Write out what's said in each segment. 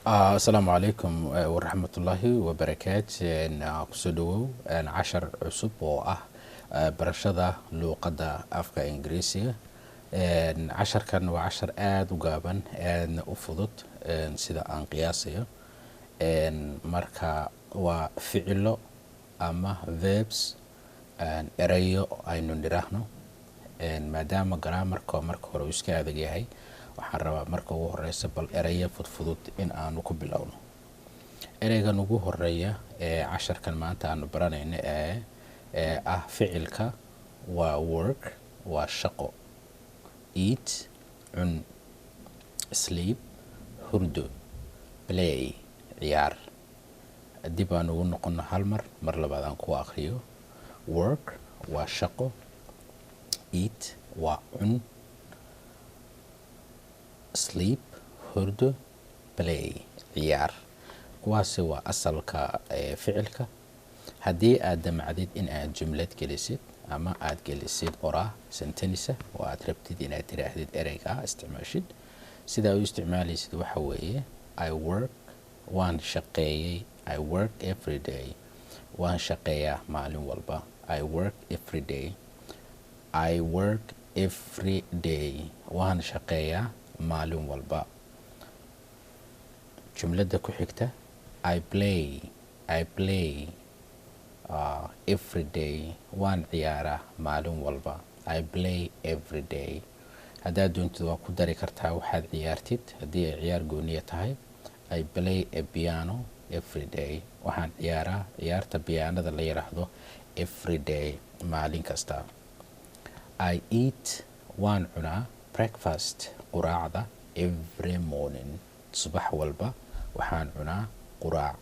السلام عليكم ورحمة الله وبركاته. كسدو عشر عصب برشادة لغة أفكا إنجليزية. عشر كان وعشر وقابا أفضت سيدا أن قياسية marka waa ficilo ama verbs erayo aynu niraahno maadaama grammarka marka hore uu iska adag yahay waxaan rabaa marka ugu horeysa bal erayo fudfudud in aanu ku bilowno. ereygan ugu horeeya casharkan maanta aanu baranayno ah ficilka waa work, waa shaqo. eat cun, sleep hurdo, play ciyaar. dib aan ugu noqono hal mar labaad aan ku akhriyo. work waa shaqo, eat waa cun, sleep hurdo, play ciyaar. kuwaasi waa asalka ficilka. haddii aad damacdid in aad jumlad gelisid ama aad gelisid oraah sentence oo aad rabtid inaad tiraahdid ereyga isticmaashid, sidaa u isticmaalaysid waxa weeye I work, waan shaqeeyay. I work every day, waan shaqeeyaa maalin walba. I work every day. I work every day, waan shaqeeyaa maalin walba. jumlada ku xigta I play every day, waan ciyaaraa maalin walba. I play every day. haddaad doontid waa ku dari kartaa waxaad ciyaartid haddii ay ciyaar gooniya tahay. I play a piano every day, waxaan ciyaaraa ciyaarta piyaanada la yiraahdo every day, maalin kasta. I eat, waan cunaa breakfast, quraacda every morning, subax walba waxaan cunaa quraac.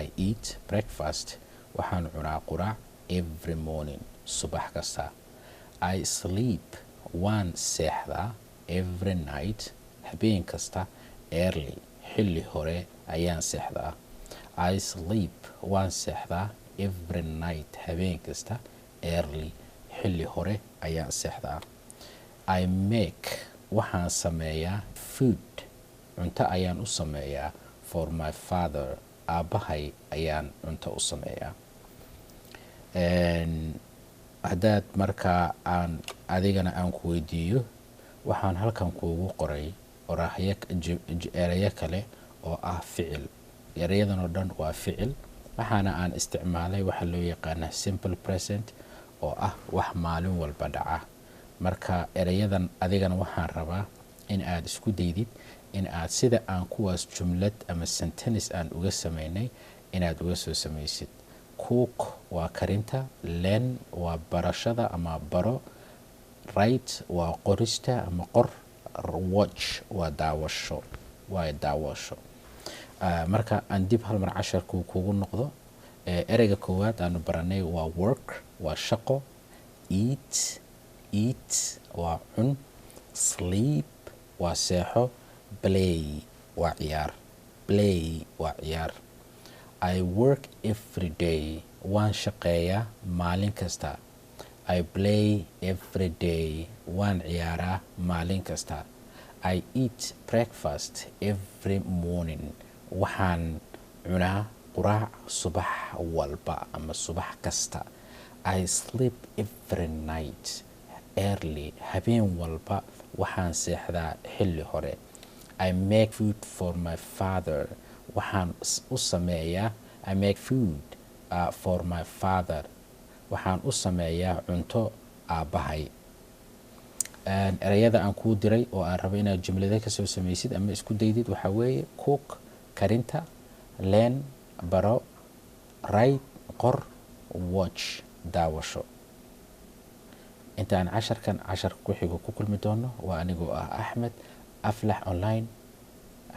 I eat breakfast, waxaan cunaa quraac every morning, subax kasta. I sleep, waan seexdaa every night, habeen kasta early, xilli hore ayaan seexdaa. I sleep, waan seexdaa every night, habeen kasta early, xilli hore ayaan seexdaa. I make, waxaan sameeyaa food, cunto ayaan u sameeyaa for my father, aabbahay ayaan cunto u sameeyaa. haddaad markaa adigana aan ku weydiiyo, waxaan halkan kuugu qoray erayo kale oo ah ficil. erayadan oo dhan waa ficil, waxaana aan isticmaalay waxa loo yaqaana simple present oo ah wax maalin walba dhaca. marka erayadan adigana waxaan rabaa in aad isku daydid in aad sida aan kuwaas jumlad ama sentence aan uga sameynay inaad uga soo samaysid. cook waa karinta, learn waa barashada ama baro, write waa qorista ama qor, watch waa daawasho, marka aan dib hal mar casharku kugu noqdo. ereyga koowaad aanu baranay waa work, waa shaqo. eat waa cun, sleep waa seexo, play waa ciyaar. I work every day, waan shaqeeyaa maalin kasta. I play every day, waan ciyaaraa maalin kasta. I eat breakfast every morning, waxaan cunaa quraac subax walba ama subax kasta. I sleep every night early, habeen walba waxaan seexdaa xilli hore. I make food for my father, waxaan u sameeyaa I make food for my father, waxaan u sameeyaa cunto aabbahay. erayada aan kuu diray oo aan rabo inaad jumlada ka soo samaysid ama isku daydid waxaa weeye cook karinta, learn baro, write qor, watch daawasho. intaan casharka ku xigo ku kulmi doono waa anigoo ah Axmed Aflax Online.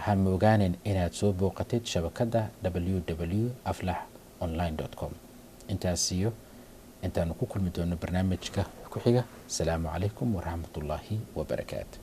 ha moogaanin inaad soo booqatid shabakada www.aflaxonline.com. intaanu ku kulmi doono barnaamijka ku xiga. asalaamu calaykum waraxmatullaahi wabarakaatu.